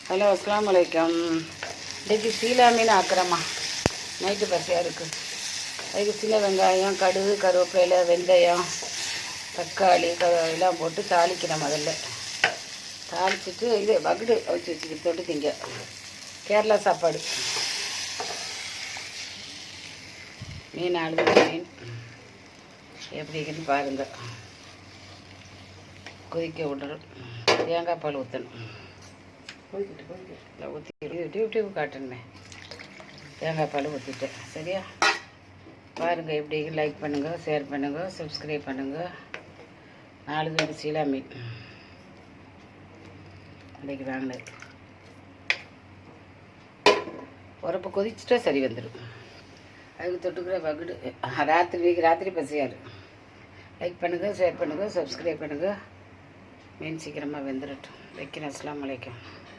Hello, அஸ்ஸலாமு அலைக்கும். இன்றைக்கி சீலா மீன் ஆக்குறேம்மா. நைட்டு பசியாக இருக்குது. அதுக்கு சின்ன வெங்காயம், கடுகு, கருவேப்பிலை, வெந்தயம், தக்காளி எல்லாம் போட்டு தாளிக்கிறேன். முதல்ல தாளிச்சிட்டு இது வகுடு வச்சு வச்சுக்கிட்டு தொட்டு திங்க. கேரளா சாப்பாடு. மீன் அழுது மீன் எப்படி இருக்குன்னு பாருங்கள். கொதிக்க விடணும். தேங்காய் பால் ஊற்றணும். இல்லை ஊற்றி யூடியூப் காட்டுனேன். தேங்காய் பால் ஊற்றிட்டேன். சரியா? பாருங்கள் எப்படி. லைக் பண்ணுங்கள், ஷேர் பண்ணுங்கள், சப்ஸ்கிரைப் பண்ணுங்கள். 4 பேர் சீலா மீன் இன்றைக்கி வாங்கினது. உரப்பு கொதிச்சுட்டா சரி வந்துடும். அதுக்கு தொட்டுக்கிற வகுடு ராத்திரி பசியாரு. லைக் பண்ணுங்கள், ஷேர் பண்ணுங்கள், சப்ஸ்கிரைப் பண்ணுங்கள். மீன் சீக்கிரமாக வெந்துடட்டும். வைக்கிறேன். அஸ்ஸலாமு அலைக்கும்.